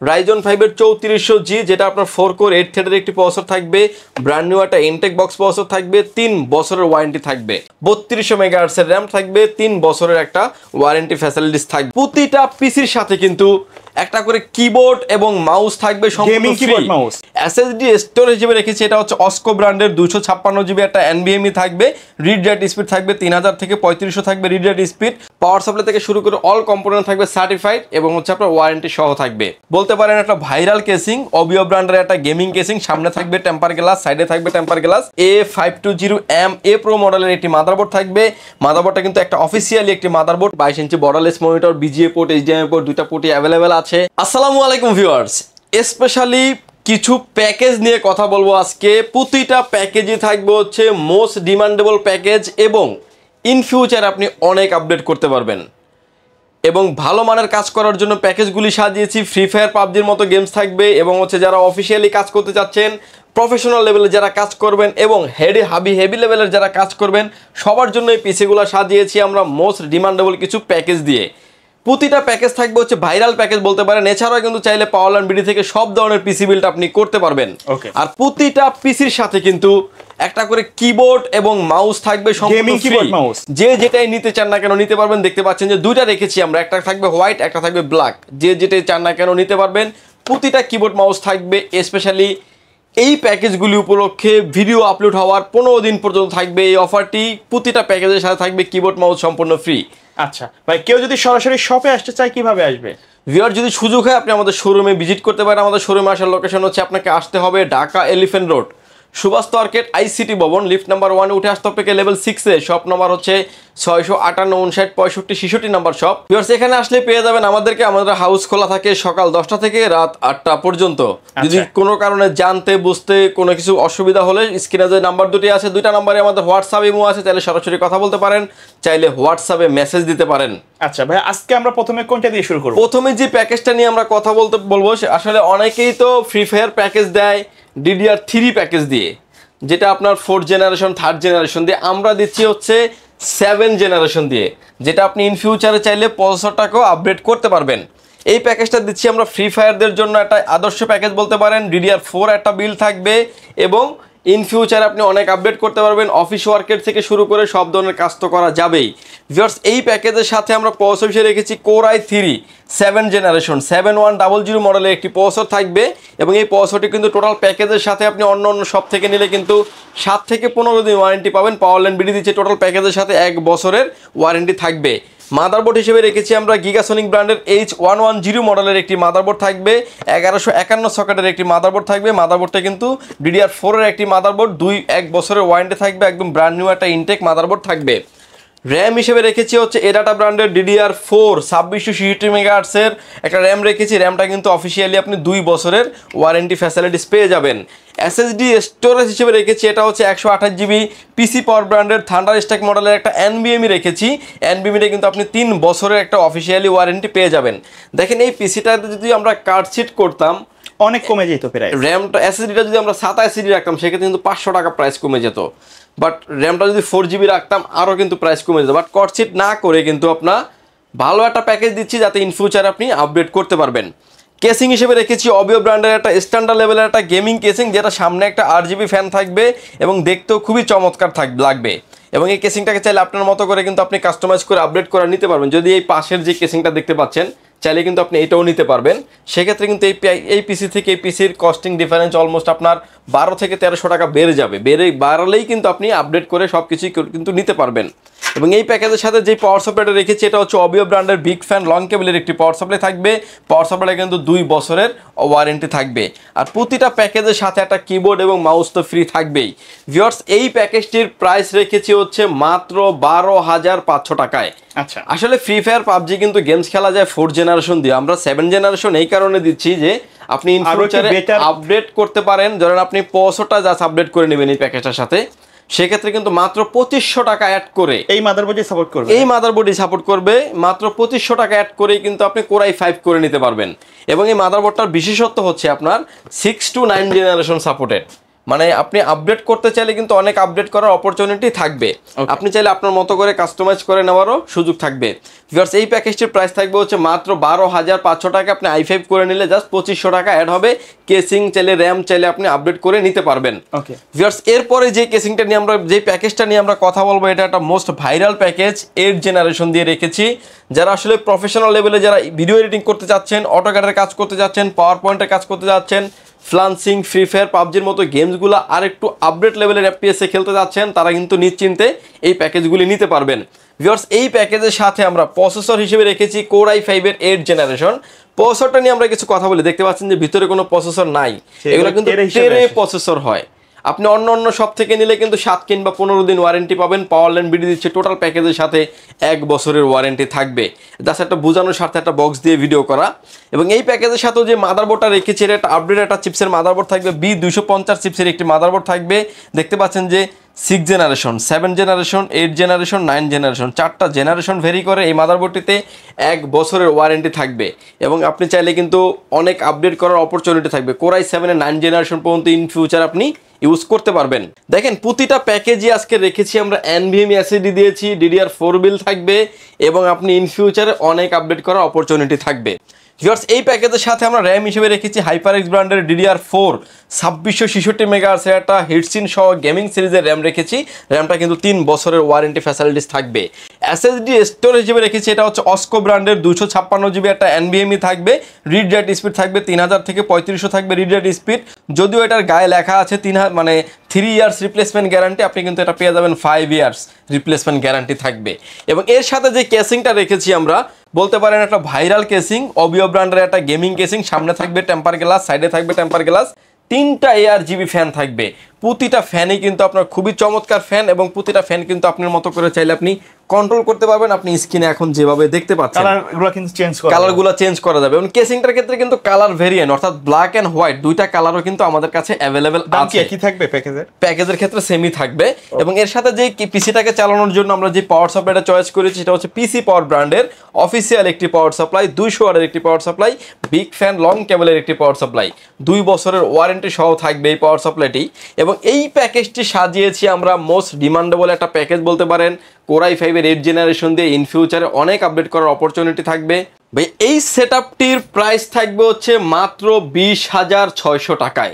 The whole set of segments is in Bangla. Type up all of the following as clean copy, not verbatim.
Ryzen 5 এর 3400G, যেটা আপনার 4 কোর 8 থ্রেডের একটি প্রসেসর থাকবে, ব্র্যান্ড নিউ একটা ইনটেক বক্স প্রসেসর থাকবে, 3 বছরের ওয়ারেন্টি থাকবে, 3200 মেগাহার্টজ এর র‍্যাম থাকবে, 3 বছরের একটা ওয়ারেন্টি ফ্যাসিলিটিস থাকবে। প্রতিটা পিসির সাথে কিন্তু একটা করে কিবোর্ড এবং মাউস থাকবে, gaming keyboard mouse. SSD storage হিসেবে রেখেছি, এটা হচ্ছে অস্কো ব্র্যান্ডের 256GB একটা NVMe থাকবে, রিড রাইট স্পিড থাকবে 3000 থেকে 3500 থাকবে read write speed, power supply থেকে শুরু করে অল কম্পোনেন্ট থাকবে সার্টিফাইড এবং হচ্ছে আপনার ওয়ারেন্টি সহ থাকবে। বলতে পারেন একটা ভাইরাল কেসিং, অবিও ব্র্যান্ডের একটা গেমিং কেসিং, সামনে থাকবে টেম্পার গ্লাস, সাইডে থাকবে টেম্পার গ্লাস। A520M Pro মডেলের একটি মাদারবোর্ড থাকবে। মাদারবোর্ডটা কিন্তু একটা অফিসিয়ালি একটি motherboard, 22 inch borderless monitor, BGA port, HDMI port, দুইটা পোর্টই অ্যাভেলেবেল আছে। আসসালামু আলাইকুম ভিউয়ার্স, স্পেশালি কিছু প্যাকেজ নিয়ে কথা বলবো আজকে। প্রতিটা প্যাকেজই থাকবে হচ্ছে মোস্ট ডিমান্ডেবল প্যাকেজ এবং ইন ফিউচার আপনি অনেক আপডেট করতে পারবেন এবং ভালো মানের কাজ করার জন্য প্যাকেজগুলি সাজিয়েছি। ফ্রি ফায়ার, পাবজির মতো গেমস থাকবে এবং হচ্ছে যারা অফিসিয়ালি কাজ করতে চাচ্ছেন, প্রফেশনাল লেভেলে যারা কাজ করবেন এবং হেভি লেভেলের যারা কাজ করবেন, সবার জন্য এই পিসিগুলো সাজিয়েছি আমরা মোস্ট ডিমান্ডেবল কিছু প্যাকেজ দিয়ে। প্রতিটা প্যাকেজ থাকবে হচ্ছে ভাইরাল প্যাকেজ বলতে পারেন। এছাড়াও কিন্তু চাইলে পাওয়ারল্যান্ড বিডি থেকে সব ধরনের পিসি বিল্ড আপনি করতে পারবেন। আর প্রতিটা পিসির সাথে কিন্তু একটা করে কিবোর্ড এবং মাউস থাকবে, গেমিং কিবোর্ড মাউস। যে যেটাই নিতে চান না কেন নিতে পারবেন। দেখতে পাচ্ছেন যে দুইটা রেখেছি আমরা, একটা থাকবে হোয়াইট, একটা থাকবে ব্ল্যাক। যে যেটাই চান না কেন নিতে পারবেন। প্রতিটা কিবোর্ড মাউস থাকবে। স্পেশালি এই প্যাকেজগুলি উপলক্ষে ভিডিও আপলোড হওয়ার 15 দিন পর্যন্ত থাকবে এই অফারটি। প্রতিটা প্যাকেজের সাথে থাকবে কিবোর্ড মাউস সম্পূর্ণ ফ্রি। আচ্ছা ভাই, কেউ যদি সরাসরি শপে আসতে চায় কিভাবে আসবে? ভিউয়ার যদি সুযোগ হয় আপনি আমাদের শোরুমে ভিজিট করতে পারেন। আমাদের শোরুমে আসার লোকেশন হচ্ছে, আপনাকে আসতে হবে Dhaka Elephant Road, Subhash market, ICT ভবন, লিফট নাম্বার 1 উঠে আসতে হবে লেভেল 6 এ। শপ নাম্বার হচ্ছে 658 59 65 66 নাম্বার শপ। ভিউয়ার্স এখানে আসলে পেয়ে যাবেন আমাদেরকে। আমাদের হাউস খোলা থাকে সকাল 10টা থেকে রাত 8টা পর্যন্ত। যদি কোনো কারণে জানতে বুঝতে কোনো কিছু অসুবিধা হলে স্ক্রিনে যে নাম্বার দুটি আছে, দুইটা নাম্বারে আমাদের হোয়াটসঅ্যাপ ইমো আছে, চাইলে সরাসরি কথা বলতে পারেন, চাইলে হোয়াটসঅ্যাপে মেসেজ দিতে পারেন। আচ্ছা ভাই, আজকে আমরা প্রথমে কোনটা দিয়ে শুরু করব? প্রথমে যে প্যাকেজটা নিয়ে আমরা কথা বলবো, আসলে অনেকেই তো ফ্রি ফায়ার প্যাকেজ দেয় DDR3 প্যাকেজ দিয়ে, যেটা আপনার 4th জেনারেশন 3rd জেনারেশন দিয়ে। আমরা দিচ্ছি হচ্ছে 7 জেনারেশন দিয়ে, যেটা আপনি ইন ফিউচারে চাইলে প্রসেসরটাকেও আপডেট করতে পারবেন। এই প্যাকেজটা দিচ্ছি আমরা ফ্রি ফায়ারদের জন্য একটা আদর্শ প্যাকেজ বলতে পারেন। DDR4 একটা বিল থাকবে এবং ইন ফিউচার আপনি অনেক আপডেট করতে পারবেন। অফিস ওয়ার্কের থেকে শুরু করে সব ধরনের কাজ তো করা যাবেই। ভিউয়ার্স এই প্যাকেজের সাথে আমরা প্রসেসর হিসেবে রেখেছি Core i3 7 জেনারেশন 7100 মডেলের একটি প্রসেসর থাকবে এবং এই প্রসেসরটি কিন্তু টোটাল প্যাকেজের সাথে আপনি অন্য সব থেকে নিলে কিন্তু 7 থেকে 15 দিন ওয়ারেন্টি পাবেন। পাওয়ারল্যান্ড বিডি দিচ্ছে টোটাল প্যাকেজের সাথে 1 বছরের ওয়ারেন্টি থাকবে। মাদারবোর্ড হিসেবে রেখেছি আমরা গিগাসনিক ব্র্যান্ডের H110 মডেলের একটি মাদারবোর্ড থাকবে, 1151 সকেটের একটি মাদারবোর্ড থাকবে। মাদারবোর্ডটা কিন্তু DDR4 এর একটি মাদারবোর্ড, 1 বছরের ওয়ারেন্টি থাকবে, একদম ব্র্যান্ড নিউ একটা ইনটেক মাদারবোর্ড থাকবে। র্যাম হিসেবে রেখেছি হচ্ছে এডাটা ব্র্যান্ডের DDR4 2666 মেগাহার্টজের একটা র্যাম রেখেছি। র্যামটা কিন্তু অফিসিয়ালি আপনি 2 বছরের ওয়ারেন্টি ফ্যাসিলিটিস পেয়ে যাবেন। SSD স্টোরেজ হিসেবে রেখেছি, এটা হচ্ছে 128GB পিসি পাওয়ার ব্র্যান্ডের থান্ডারস্ট্যাক মডেলের একটা NVMe রেখেছি। NVMe কিন্তু আপনি 3 বছরের একটা অফিসিয়ালি ওয়ারেন্টি পেয়ে যাবেন। দেখেন এই পিসিটাতে যদি আমরা কার্ডশিট করতাম অনেক কমে যেত প্রায়। র্যামটা SSDটা যদি আমরা 27 রাখতাম সেক্ষেত্রে কিন্তু 500 টাকা প্রাইস কমে যেত। বাট র্যামটা যদি 4GB রাখতাম আরও কিন্তু প্রাইস কমে যেত। বাট কার্ডশিট না করে কিন্তু আপনার ভালো একটা প্যাকেজ দিচ্ছি, যাতে ইন ফিউচার আপনি আপডেট করতে পারবেন। কেসিং হিসেবে রেখেছি অবিও ব্র্যান্ডের একটা স্ট্যান্ডার্ড লেভেলের একটা গেমিং কেসিং, যেটা সামনে একটা RGB ফ্যান থাকবে এবং দেখতেও খুবই চমৎকার লাগবে। এবং এই কেসিংটাকে চাইলে আপনার মতো করে কিন্তু আপনি কাস্টমাইজ করে আপডেট করে নিতে পারবেন। যদি এই পাশের যে কেসিংটা দেখতে পাচ্ছেন চাইলে কিন্তু আপনি এটাও নিতে পারবেন। সেক্ষেত্রে কিন্তু এই পিসি থেকে এই পিসির কস্টিং ডিফারেন্স অলমোস্ট আপনার 12 থেকে 1300 টাকা বেড়ে যাবে। বাড়লেই কিন্তু আপনি আপডেট করে সব কিছুই কিন্তু নিতে পারবেন। এবং এই প্যাকেজের সাথে যে পাওয়ার সাপ্লাইটা রেখেছি এটা হচ্ছে অবিও ব্র্যান্ডের বিগ ফ্যান লং কেবলের একটি পাওয়ার সাপ্লাই থাকবে। পাওয়ার সাপ্লাইটা কিন্তু 2 বছরের ওয়ারেন্টি থাকবে। আর প্রতিটা প্যাকেজের সাথে একটা কিবোর্ড এবং মাউস তো ফ্রি থাকবেই। ভিউয়ার্স এই প্যাকেজটির প্রাইস রেখেছি হচ্ছে মাত্র 12,500 টাকায়। আচ্ছা, আসলে ফ্রি ফায়ার পাবজি কিন্তু গেমস খেলা যায় 4th জেনারেশন দিয়ে, আমরা 7 জেনারেশন এই কারণে দিচ্ছি যে আপনি ইন ফিউচারে আপডেট করতে পারেন। ধরেন আপনি 500টা জাস্ট আপডেট করে নেবেন এই প্যাকেজটার সাথে, সেক্ষেত্রে কিন্তু মাত্র 2500 টাকা অ্যাড করে এই মাদারবোর্ডই সাপোর্ট করবে। এই মাদারবোর্ডই সাপোর্ট করবে। মাত্র 2500 টাকা অ্যাড করেই কিন্তু আপনি Core i5 করে নিতে পারবেন। এবং এই মাদারবোর্ডটার বিশেষত্ব হচ্ছে আপনার 6 to 9 জেনারেশন সাপোর্টেড, মানে আপনি আপডেট করতে চাইলে কিন্তু অনেক আপডেট করার অপরচুনিটি থাকবে। আপনি চাইলে আপনার মতো করে কাস্টমাইজ করে নেওয়ারও সুযোগ থাকবে। ভিউয়ার্স এই প্যাকেজটির প্রাইস থাকবে হচ্ছে মাত্র 12,500 টাকা। আপনি i5 করে নিলে জাস্ট 2500 টাকা অ্যাড হবে। কেসিং চাইলে র্যাম চাইলে আপনি আপডেট করে নিতে পারবেন। ওকে ভিউয়ার্স এরপরে যে কেসিংটা নিয়ে আমরা যে প্যাকেজটা নিয়ে আমরা কথা বলবো, এটা একটা মোস্ট ভাইরাল প্যাকেজ 8 জেনারেশন দিয়ে রেখেছি। যারা আসলে প্রফেশনাল লেভেলে যারা ভিডিও এডিটিং করতে যাচ্ছেন, অটোক্যাডের কাজ করতে যাচ্ছেন, পাওয়ার পয়েন্টের কাজ করতে যাচ্ছেন, ফ্লান্সিং, ফ্রি ফায়ার, পাবজির মতো গেমসগুলো আর একটু আপডেট লেভেলের এফপিএসে খেলতে যাচ্ছেন, তারা কিন্তু নিশ্চিন্তে এই প্যাকেজগুলি নিতে পারবেন। ভিউয়ার্স এই প্যাকেজের সাথে আমরা প্রসেসর হিসেবে রেখেছি Core i5 এর 8 জেনারেশন। প্রসেসরটা নিয়ে আমরা কিছু কথা বলি, দেখতে পাচ্ছেন যে ভিতরে কোনো প্রসেসর নাই, এগুলো কিন্তু টেরে প্রসেসর হয়। আপনি অন্য সব থেকে নিলে কিন্তু 7 কিংবা 15 দিন ওয়ারেন্টি পাবেন। পাওয়ারল্যান্ড বিডি দিচ্ছে টোটাল প্যাকেজের সাথে 1 বছরের ওয়ারেন্টি থাকবে। জাস্ট একটা বোঝানোর স্বার্থে একটা বক্স দিয়ে ভিডিও করা। এবং এই প্যাকেজের সাথেও যে মাদারবোর্ডটা রেখেছি, এটা একটা আপডেট একটা চিপসের মাদারবোর্ড থাকবে, B250 চিপসের একটি মাদারবোর্ড থাকবে। দেখতে পাচ্ছেন যে 6 জেনারেশন, 7 জেনারেশন, 8 জেনারেশন, 9 জেনারেশন, 4টা জেনারেশন ভেরি করে এই মাদারবোর্ডটিতে 1 বছরের ওয়ারেন্টি থাকবে। এবং আপনি চাইলে কিন্তু অনেক আপডেট করার অপরচুনিটি থাকবে। Core i7 এর 9 জেনারেশন পর্যন্ত ইন ফিউচার আপনি ইউজ করতে পারবেন। দেখেন প্রতিটা প্যাকেজই আজকে রেখেছি আমরা NVMe SSD দিয়েছি, DDR4 বিল থাকবে এবং আপনি ইন ফিউচারে অনেক আপডেট করার অপরচুনিটি থাকবে। ভিউয়ার্স এই প্যাকেজের সাথে আমরা র্যাম হিসেবে রেখেছি HyperX ব্র্যান্ডের DDR4 2666 মেগাহার্টজ একটা হিটসিন সহ গেমিং সিরিজের র্যাম রেখেছি। র্যামটা কিন্তু 3 বছরের ওয়ারেন্টি ফ্যাসিলিটিস থাকবে। SSD স্টোরেজ হিসেবে রেখেছি, এটা হচ্ছে অস্কো ব্র্যান্ডের 256 জিবি একটা NVMe থাকবে। রিড রাইট স্পিড থাকবে 3000 থেকে 3500 থাকবে রিড রাইট স্পিড। যদিও এটার গায়ে লেখা আছে 3 ইয়ার্স রিপ্লেসমেন্ট গ্যারান্টি, আপনি কিন্তু এটা পেয়ে যাবেন 5 ইয়ার্স রিপ্লেসমেন্ট গ্যারান্টি থাকবে। এবং এর সাথে যে কেসিংটা রেখেছি আমরা, বলতে পারেন একটা ভাইরাল কেসিং, অবিও ব্র্যান্ডের একটা গেমিং কেসিং। সামনে থাকবে টেম্পার গ্লাস, সাইডে থাকবে টেম্পার গ্লাস, 3টা ARGB ফ্যান থাকবে। প্রতিটা ফ্যানই কিন্তু আপনার খুবই চমৎকার ফ্যান এবং প্রতিটা ফ্যান কিন্তু আপনার মতো করে চাইলে আপনি কন্ট্রোল করতে পারবেন। আপনি স্ক্রিনে এখন যেভাবে দেখতে পাচ্ছেন কালারগুলো কিন্তু কালারগুলো চেঞ্জ করা যাবে। এবং কেসিংটার ক্ষেত্রে কিন্তু কালার ভেরিয়েন্ট অর্থাৎ ব্ল্যাক এন্ড হোয়াইট দুইটা কালারও কিন্তু আমাদের কাছে অ্যাভেলেবেল আছে। কি থাকবে প্যাকেজের ক্ষেত্রে সেমই থাকবে। এবং এর সাথে যে পিসিটাকে চালানোর জন্য আমরা যে পাওয়ার সাপ্লাইটা চয়েস করেছি, সেটা হচ্ছে পিসি পাওয়ার ব্র্যান্ডের অফিসিয়াল একটি পাওয়ার সাপ্লাই, 200 ওয়াটের একটি power supply, big fan long কেবলের একটি পাওয়ার সাপ্লাই, 2 বছরের ওয়ারেন্টি সহ থাকবে এই পাওয়ার সাপ্লাইটি। এবং এই প্যাকেজটি সাজিয়েছি আমরা মোস্ট ডিমান্ডেবল একটা প্যাকেজ বলতে পারেন। Core i5 এর 8 জেনারেশন দিয়ে ইন ফিউচারে অনেক আপডেট করার অপরচুনিটি থাকবে। ভাই এই সেটআপটির প্রাইস থাকবে হচ্ছে মাত্র 20,600 টাকায়।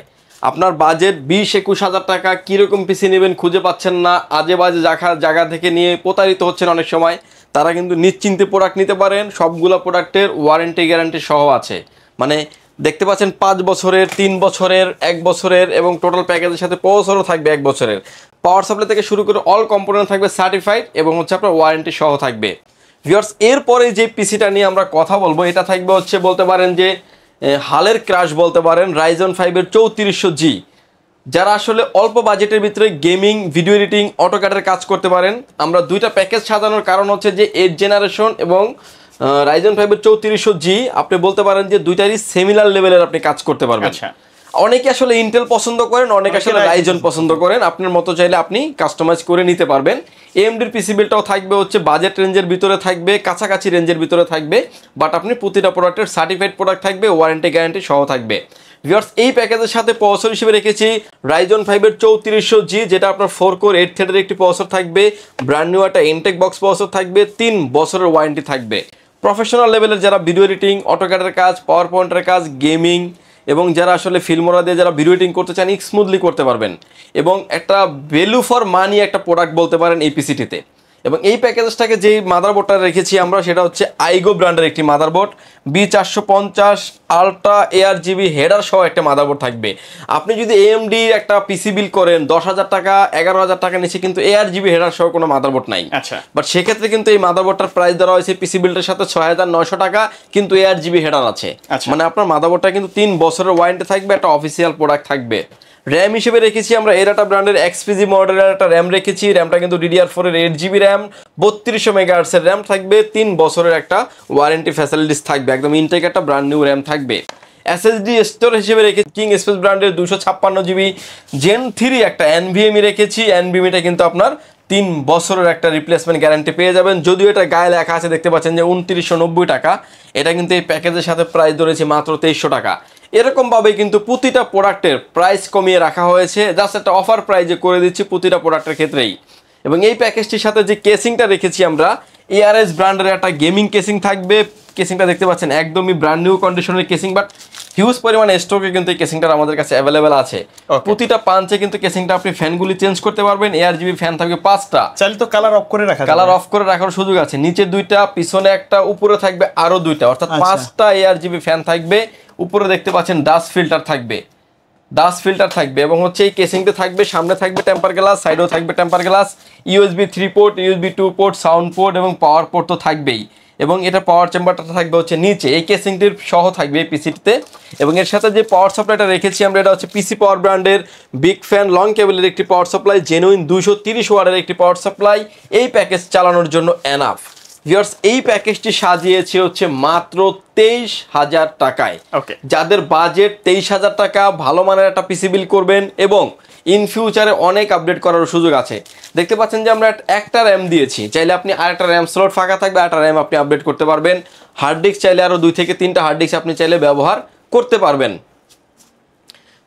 আপনার বাজেট 20-21 টাকা, কীরকম পিসি নেবেন খুঁজে পাচ্ছেন না, আজে বাজে জায়গা থেকে নিয়ে প্রতারিত হচ্ছেন অনেক সময়, তারা কিন্তু নিশ্চিন্তে প্রোডাক্ট নিতে পারেন। সবগুলো প্রোডাক্টের ওয়ারেন্টি গ্যারান্টি সহ আছে। মানে দেখতে পাচ্ছেন 5 বছরের, 3 বছরের, 1 বছরের এবং টোটাল প্যাকেজের সাথে প্রসেসরও থাকবে 1 বছরের। পাওয়ার সাপ্লাই থেকে শুরু করে অল কম্পোনেন্ট থাকবে সার্টিফাইড এবং হচ্ছে আপনার ওয়ারেন্টি সহ থাকবে। ভিউয়ার্স এরপরে যে পিসিটা নিয়ে আমরা কথা বলবো, এটা থাকবে হচ্ছে বলতে পারেন যে হালের ক্রাশ বলতে পারেন, Ryzen 5 এর 3400G। যারা আসলে অল্প বাজেটের ভিতরে গেমিং, ভিডিও এডিটিং, অটোক্যাডের কাজ করতে পারেন, আমরা দুইটা প্যাকেজ সাজানোর কারণ হচ্ছে যে 8 জেনারেশন এবং Ryzen 5 এর 3400G আপনি বলতে পারেন যে দুইটারই সিমিলার লেভেলের আপনি কাজ করতে পারবেন। অনেকে আসলে ইন্টেল পছন্দ করেন, অনেকে আসলে রাইজন পছন্দ করেন। আপনার মতো চাইলে আপনি কাস্টমাইজ করে নিতে পারবেন। AMD এর পিসি বিলটাও থাকবে হচ্ছে বাজেট রেঞ্জের ভিতরে থাকবে, কাছাকাছি রেঞ্জের ভিতরে থাকবে, বাট আপনি প্রতিটা প্রোডাক্টের সার্টিফাইড প্রোডাক্ট থাকবে, ওয়ারেন্টি গ্যারান্টি সহ থাকবে। ভিউয়ার্স এই প্যাকেজের সাথে প্রসেসর হিসেবে রেখেছি Ryzen 5 এর 3400G, যেটা আপনার 4 কোর 8 থ্রেডের একটি প্রসেসর থাকবে। ব্র্যান্ড নিউ একটা ইনটেক বক্স প্রসেসর থাকবে, 3 বছরের ওয়ারেন্টি থাকবে। প্রফেশনাল লেভেলের যারা ভিডিও এডিটিং, অটোক্যাডের কাজ, পাওয়ার পয়েন্টের কাজ, গেমিং এবং যারা আসলে ফিল্মোরা দিয়ে যারা ভিডিও এডিটিং করতে চান স্মুথলি করতে পারবেন। এবং একটা ভ্যালু ফর মানি একটা প্রোডাক্ট বলতে পারেন এই পিসিটিতে। এবং এই প্যাকেজটাকে যেই মাদারবোর্ডটা রেখেছি আমরা, সেটা হচ্ছে আইগো ব্র্যান্ডের একটি motherboard, B450 ultra ARGB header সহ একটা মাদারবোর্ড থাকবে। আপনি যদি AMD একটা পিসি বিল করেন 10,000 টাকা, 11,000 টাকা নিচে কিন্তু ARGB হেডার সহ কোনো মাদারবোর্ড নাই। আচ্ছা, বাট সেক্ষেত্রে কিন্তু এই মাদারবোর্ডটার প্রাইস ধরা হয়েছে পিসি বিলটার সাথে 6,900 টাকা, কিন্তু ARGB হেডার আছে। মানে আপনার মাদারবোর্ডটা কিন্তু 3 বছরের ওয়ারেন্টি থাকবে, একটা অফিসিয়াল প্রোডাক্ট থাকবে। র্যাম হিসেবে রেখেছি আমরা এরাটা ব্র্যান্ডের XPG মডেলের একটা র্যাম রেখেছি। র্যামটা কিন্তু DDR4 এর 8GB র্যাম, 3200 মেগাহার্টজের র্যাম থাকবে, 3 বছরের একটা ওয়ারেন্টি ফ্যাসিলিটিস থাকবে, একদম ইনটেক একটা ব্র্যান্ড নিউ র্যাম থাকবে। SSD স্টোর হিসেবে রেখেছি কিং স্পেস ব্র্যান্ডের 256GB Gen 3 একটা NVMe রেখেছি। NVMeটা কিন্তু আপনার 3 বছরের একটা রিপ্লেসমেন্ট গ্যারান্টি পেয়ে যাবেন। যদিও এটা গায়ে লেখা আছে দেখতে পাচ্ছেন যে 2990 টাকা, এটা কিন্তু এই প্যাকেজের সাথে প্রাইস ধরেছি মাত্র 2300 টাকা। এরকমভাবে কিন্তু প্রতিটা প্রোডাক্টের প্রাইস কমিয়ে রাখা হয়েছে, জাস্ট একটা অফার প্রাইজে করে দিচ্ছি প্রতিটা প্রোডাক্টের ক্ষেত্রেই। এবং এই প্যাকেজটির সাথে যে কেসিংটা রেখেছি আমরা, ARS ব্র্যান্ডের একটা গেমিং কেসিং থাকবে। কেসিংটা দেখতে পাচ্ছেন একদমই ব্র্যান্ড নিউ কন্ডিশনের কেসিং, বাট হিউজ পরিমাণে স্টকে কিন্তু এই কেসিংটা আমাদের কাছে অ্যাভেলেবেল আছে। প্রতিটা পাঞ্চে কিন্তু কেসিংটা আপনি ফ্যানগুলি চেঞ্জ করতে পারবেন। ARGB ফ্যান থাকবে 5টা। চাইলে তো কালার অফ করে রাখা, কালার অফ করে রাখার সুযোগ আছে। নিচে 2টা, পিছনে একটা, উপরে থাকবে আরো 2টা, অর্থাৎ 5টা ARGB ফ্যান থাকবে। উপরে দেখতে পাচ্ছেন ডাস্ট ফিল্টার থাকবে এবং হচ্ছে এই কেসিংটা থাকবে, সামনে থাকবে টেম্পার গ্লাস, সাইডেও থাকবে temper glass, USB 3 port, USB 2 port, sound port এবং পাওয়ার পোর্ট তো থাকবেই। এবং এটা পাওয়ার চেম্বারটা থাকবে হচ্ছে নিচে, এই কেসিংটির সহ থাকবে এই পিসিটিতে। এবং এর সাথে যে পাওয়ার সাপ্লাইটা রেখেছি আমরা, এটা হচ্ছে পিসি পাওয়ার ব্র্যান্ডের বিগ ফ্যান লং কেবলের একটি পাওয়ার সাপ্লাই, জেনুইন 230 ওয়াটের একটি পাওয়ার সাপ্লাই। এই প্যাকেজ চালানোর জন্য এনাফ। ভিউয়ার্স, এই প্যাকেজটি সাজিয়েছে হচ্ছে মাত্র 23,000 টাকায়। যাদের বাজেট 23,000 টাকা, ভালো মানের একটা পিসি বিল করবেন এবং ইন ফিউচারে অনেক আপডেট করার সুযোগ আছে। দেখতে পাচ্ছেন যে আমরা একটা র্যাম দিয়েছি, চাইলে আপনি আরেকটা র্যাম স্লট ফাঁকা থাকবে, আরেকটা র্যাম আপনি আপডেট করতে পারবেন। হার্ড ডিস্ক চাইলে আরও 2 থেকে 3টা হার্ড ডিস্ক আপনি চাইলে ব্যবহার করতে পারবেন।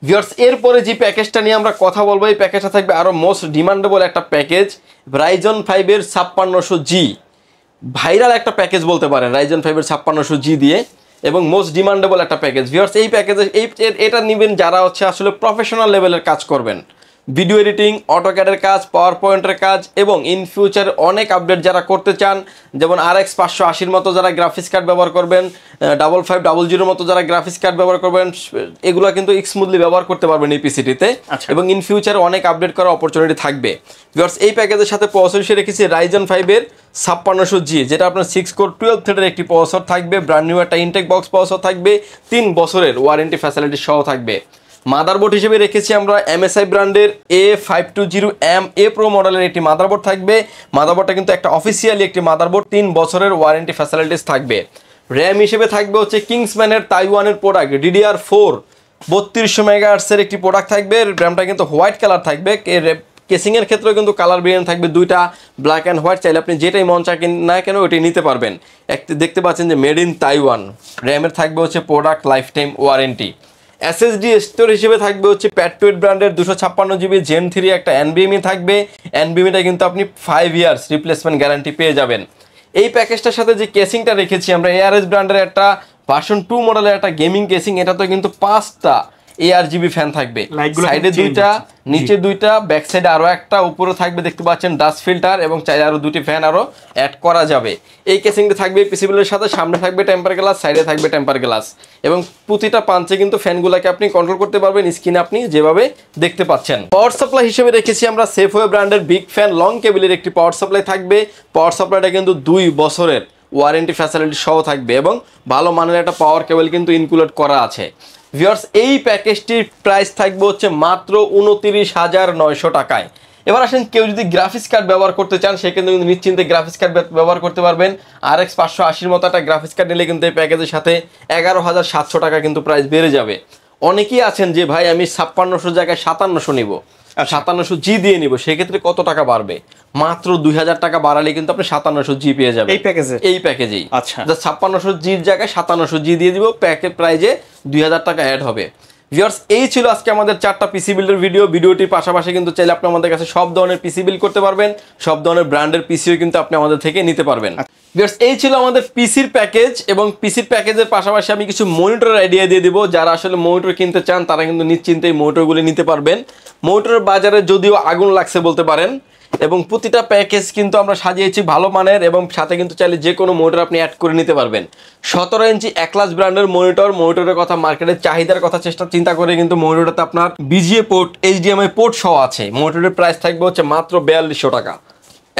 ভিউয়ার্স, এরপরে যে প্যাকেজটা নিয়ে আমরা কথা বলবো, এই প্যাকেজটা থাকবে আরও মোস্ট ডিমান্ডেবল একটা প্যাকেজ, Ryzen 5-এর 5600G। ভাইরাল একটা প্যাকেজ বলতে পারেন Ryzen 5-এর 5600G দিয়ে, এবং মোস্ট ডিমান্ডেবল একটা প্যাকেজ। ভিউয়ার্স, এই প্যাকেজে এটা নেবেন যারা হচ্ছে আসলে প্রফেশনাল লেভেলের কাজ করবেন, ভিডিও এডিটিং, অটোক্যাডের কাজ, পাওয়ার পয়েন্টের কাজ, এবং ইন ফিউচার অনেক আপডেট যারা করতে চান, যেমন RX 580-র মতো যারা গ্রাফিক্স কার্ড ব্যবহার করবেন, 5500 মতো যারা গ্রাফিক্স কার্ড ব্যবহার করবেন, এগুলো কিন্তু স্মুথলি ব্যবহার করতে পারবেন এই পিসিটিতে। এবং ইন ফিউচারে অনেক আপডেট করার অপরচুনিটি থাকবে। ভিউয়ার্স, এই প্যাকেজের সাথে প্রসেসর রেখেছি Ryzen 5-এর 5600G, যেটা আপনার 6 কোর 12 থ্রেডের একটি প্রসেসর থাকবে, ব্র্যান্ড নিউ একটা ইনটেক বক্স প্রসেসর থাকবে, 3 বছরের ওয়ারেন্টি ফ্যাসিলিটি সহ থাকবে। মাদারবোর্ড হিসেবে রেখেছি আমরা MSI ব্র্যান্ডের A520M A Pro মডেলের একটি মাদারবোর্ড থাকবে। মাদারবোর্ডটা কিন্তু একটা অফিসিয়ালি একটি মাদারবোর্ড, 3 বছরের ওয়ারেন্টি ফ্যাসিলিটিস থাকবে। র্যাম হিসেবে থাকবে হচ্ছে কিংসম্যানের তাইওয়ানের প্রোডাক্ট DDR4 3200 মেগাহার্টজের একটি প্রোডাক্ট থাকবে। র্যামটা কিন্তু হোয়াইট কালার থাকবে। কেসিংয়ের ক্ষেত্রেও কিন্তু কালার ভেরিয়েন্ট থাকবে 2টা, ব্ল্যাক অ্যান্ড হোয়াইট। চাইলে আপনি যেটাই মন চান না কেন ওইটাই নিতে পারবেন। দেখতে পাচ্ছেন যে মেড ইন তাইওয়ান। র্যামের থাকবে হচ্ছে product life time warranty. SSD store হিসেবে থাকবে হচ্ছে প্যাট্রিয়ট ব্র্যান্ডের 256GB Gen 3 একটা NVMe থাকবে। NVMeটা কিন্তু আপনি 5 ইয়ার্স রিপ্লেসমেন্ট গ্যারান্টি পেয়ে যাবেন। এই প্যাকেজটার সাথে যে কেসিংটা রেখেছি আমরা, ARS ব্র্যান্ডের একটা ভার্সন 2 মডেলের একটা গেমিং কেসিং। এটা তো কিন্তু 5টা ARGB ফ্যান থাকবে, সাইডে 2টা, নিচে 2টা, ব্যাক সাইডে আরো একটা, উপরে থাকবে দেখতে পাচ্ছেন ডাস্ট ফিল্টার, এবং চাইলে আরো 2টি ফ্যান আরো অ্যাড করা যাবে। এই কেসিংটা থাকবে পিসিবিলের সাথে, সামনে থাকবে টেম্পার গ্লাস, সাইডে থাকবে টেম্পার গ্লাস, এবং প্রতিটা পাঞ্চে কিন্তু ফ্যানগুলোকে আপনি কন্ট্রোল করতে পারবেন স্ক্রিনে আপনি যেভাবে দেখতে পাচ্ছেন। পাওয়ার সাপ্লাই হিসেবে রেখেছি আমরা সেফওয়ে ব্র্যান্ডের বিগ ফ্যান লং কেবলের একটি পাওয়ার সাপ্লাই থাকবে। পাওয়ার সাপ্লাইটা কিন্তু 2 বছরের ওয়ারেন্টি ফ্যাসিলিটি সহ থাকবে, এবং ভালো মানের একটা পাওয়ার কেবল কিন্তু ইনক্লুড করা আছে। ভিউয়ার্স, এই প্যাকেজটির প্রাইস থাকবে হচ্ছে মাত্র 29,900 টাকায়। এবার আসেন, কেউ যদি গ্রাফিক্স কার্ড ব্যবহার করতে চান সেক্ষেত্রে কিন্তু নিশ্চিন্তে গ্রাফিক্স কার্ড ব্যবহার করতে পারবেন। RX 580-র মতো একটা গ্রাফিক্স কার্ড নিলে কিন্তু এই প্যাকেজের সাথে 11,700 টাকা কিন্তু প্রাইস বেড়ে যাবে। অনেকেই আছেন যে ভাই আমি 5600 জায়গায় 5700 নিব, 5700G দিয়ে নিব, সেক্ষেত্রে কত টাকা বাড়বে? মাত্র 2000 টাকা বাড়ালে কিন্তু আপনি 5700G পেয়ে যাবেন এই প্যাকেজেই। আচ্ছা, 5600Gর জায়গায় 5700G দিয়ে দিব, প্যাকেজ প্রাইজে 2000 টাকা অ্যাড হবে। ভিউয়ার্স, এই ছিল আজকে আমাদের 4টা পিসি বিল্ডের ভিডিওটির পাশাপাশি কিন্তু চাইলে আপনি আমাদের কাছে সব ধরনের পিসি বিল্ড করতে পারবেন, সব ধরনের ব্র্যান্ডের পিসিও কিন্তু আপনি আমাদের থেকে নিতে পারবেন। ভিউয়ার্স, এই ছিল আমাদের পিসির প্যাকেজ, এবং পিসির প্যাকেজের পাশাপাশি আমি কিছু মনিটরের আইডিয়া দিয়ে দিব। যারা আসলে মনিটর কিনতে চান তারা কিন্তু নিশ্চিন্তে এই মনিটরগুলি নিতে পারবেন। মনিটরের বাজারে যদিও আগুন লাগছে বলতে পারেন, এবং প্রতিটা প্যাকেজ কিন্তু আমরা সাজিয়েছি ভালো মানের, এবং সাথে কিন্তু চাইলে যে কোনো মনিটর আপনি অ্যাড করে নিতে পারবেন। 17 ইঞ্চি অ্যাটলাস ব্র্যান্ডের মনিটরের কথা, মার্কেটের চাহিদার কথা চিন্তা করে কিন্তু মনিটরটাতে আপনার BGA পোর্ট, HDMI পোর্ট সহ আছে। মনিটরের প্রাইস থাকবে হচ্ছে মাত্র 4200 টাকা,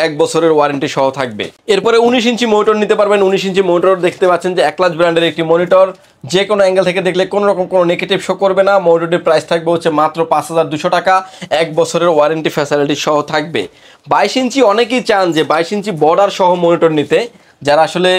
1 বছরের ওয়ারেন্টি সহ থাকবে। এরপরে 19 ইঞ্চি মনিটর নিতে পারবেন। 19 ইঞ্চি মনিটর দেখতে পাচ্ছেন যে অ্যাটলাস ব্র্যান্ডের একটি মনিটর, যে কোনো অ্যাঙ্গেল থেকে দেখলে কোনো রকম কোনো নেগেটিভ শো করবে না। মনিটরের প্রাইস থাকবে হচ্ছে মাত্র 5200 টাকা, 1 বছরের ওয়ারেন্টি ফ্যাসিলিটি সহ থাকবে। 22 ইঞ্চি অনেকেই চান যে 22 ইঞ্চি বর্ডার সহ মনিটর নিতে, যারা আসলে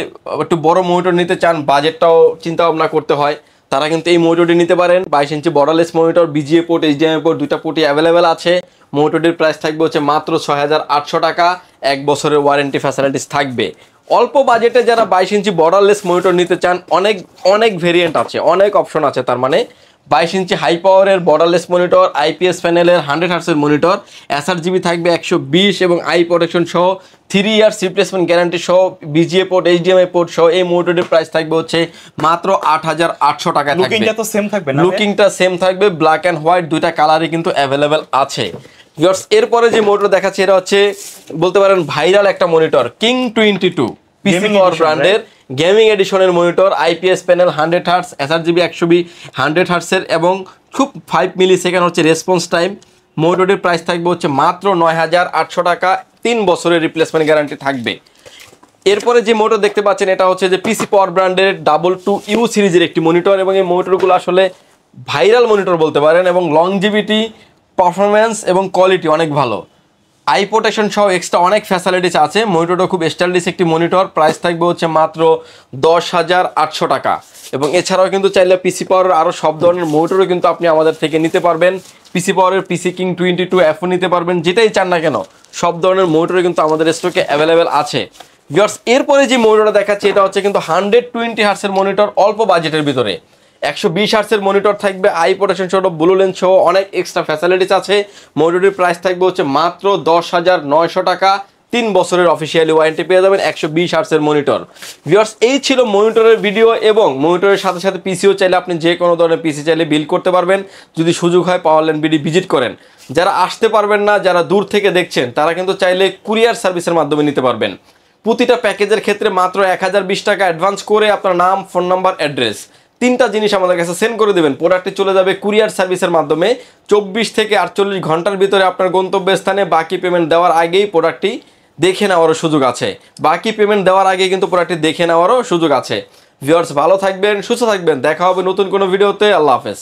একটু বড় মনিটর নিতে চান, বাজেটটাও চিন্তা ভাবনা করতে হয়, তারা কিন্তু এই মনিটরটি নিতে পারেন। 22 inch borderless monitor, BGA port, HDMI port, 2টা পোর্টই অ্যাভেলেবেল আছে। মনিটরটির প্রাইস থাকবে হচ্ছে মাত্র 6800 টাকা, 1 বছরের ওয়ারেন্টি ফ্যাসিলিটিস থাকবে। অল্প বাজেটে যারা 22 ইঞ্চি বর্ডারলেস মনিটর নিতে চান, অনেক অনেক ভেরিয়েন্ট আছে, অনেক অপশন আছে। তার মানে 22 ইঞ্চি হাই পাওয়ারের বর্ডারলেস মনিটর, আইপিএস প্যানেলের 100 হার্টসের মনিটর, এসআরজিবি থাকবে 120 এবং আই প্রোটেকশন সহ 3 ইয়ার্স রিপ্লেসমেন্ট গ্যারান্টি সহ বিজিএ পোর্ট, এইচডিএমআই পোর্ট সহ এই মনিটরের প্রাইস থাকবে হচ্ছে মাত্র 8800 টাকা থাকবে। লুকিংটা তো সেম থাকবে না? লুকিংটা সেম থাকবে, ব্ল্যাক অ্যান্ড হোয়াইট দুইটা কালারই কিন্তু অ্যাভেলেবেল আছে। ভিউয়ার্স, এরপরে যে মনিটর দেখাচ্ছি এটা হচ্ছে বলতে পারেন ভাইরাল একটা মনিটর, কিং 22 পিসি পাওয়ার ব্র্যান্ডের গেমিং এডিশনের monitor, IPS panel 100 hertz, sRGB 100 হার্টসের এবং খুব 5 মিলি সেকেন্ড হচ্ছে রেসপন্স টাইম। মনিটরের প্রাইস থাকবে হচ্ছে মাত্র 9800 টাকা, 3 বছরের রিপ্লেসমেন্ট গ্যারান্টি থাকবে। এরপরে যে মনিটর দেখতে পাচ্ছেন এটা হচ্ছে যে পিসি পাওয়ার ব্র্যান্ডের 22U সিরিজের একটি মনিটর এবং এই মনিটরগুলো আসলে ভাইরাল মনিটর বলতে পারেন এবং লংজিভিটি, পারফরমেন্স এবং কোয়ালিটি অনেক ভালো। আই প্রোটেকশন সহ এক্সট্রা অনেক ফ্যাসিলিটিস আছে। মনিটরটা খুব স্টাইলিশ একটি মনিটর, প্রাইস থাকবে হচ্ছে মাত্র 10800 টাকা। এবং এছাড়াও কিন্তু চাইলে পিসি পাওয়ারের আরও সব ধরনের মনিটরও কিন্তু আপনি আমাদের থেকে নিতে পারবেন। পিসি পাওয়ারের পিসি কিং 22F নিতে পারবেন, যেটাই চান না কেন সব ধরনের মনিটরও কিন্তু আমাদের স্টকে অ্যাভেলেবেল আছে। ভিউয়ার্স, এরপরে যে মনিটরটা দেখাচ্ছি এটা হচ্ছে কিন্তু 120 হার্টসের মনিটর, অল্প বাজেটের ভিতরে 120 হার্টসের মনিটর থাকবে, আই প্রোটেকশন সহ ব্লু লেন্স সহ অনেক এক্সট্রা ফ্যাসিলিটিস আছে। মনিটরের প্রাইস থাকবে হচ্ছে মাত্র 10900 টাকা, 3 বছরের অফিসিয়ালি ওয়ারেন্টি পেয়ে যাবেন 120 হার্টসের মনিটর। ভিউয়ার্স, এই ছিল মনিটরের ভিডিও এবং মনিটরের সাথে সাথে পিসিও চাইলে আপনি যে কোনো ধরনের পিসি চাইলে বিল করতে পারবেন যদি সুযোগ হয় পাওয়ারল্যান্ড বিডি ভিজিট করেন। যারা আসতে পারবেন না, যারা দূর থেকে দেখছেন, তারা কিন্তু চাইলে কুরিয়ার সার্ভিসের মাধ্যমে নিতে পারবেন। প্রতিটা প্যাকেজের ক্ষেত্রে মাত্র 1020 টাকা অ্যাডভান্স করে আপনার নাম, ফোন নাম্বার, অ্যাড্রেস 3টা জিনিস আমাদের কাছে সেন্ড করে দেবেন। প্রোডাক্টটি চলে যাবে কুরিয়ার সার্ভিসের মাধ্যমে 24 থেকে 48 ঘন্টার ভিতরে আপনার গন্তব্যস্থানে। বাকি পেমেন্ট দেওয়ার আগেই প্রোডাক্টটি দেখে নেওয়ারও সুযোগ আছে। বাকি পেমেন্ট দেওয়ার আগেই কিন্তু প্রোডাক্টটি দেখে নেওয়ারও সুযোগ আছে। ভিউয়ার্স, ভালো থাকবেন, সুস্থ থাকবেন, দেখা হবে নতুন কোনো ভিডিওতে। আল্লাহ হাফেজ।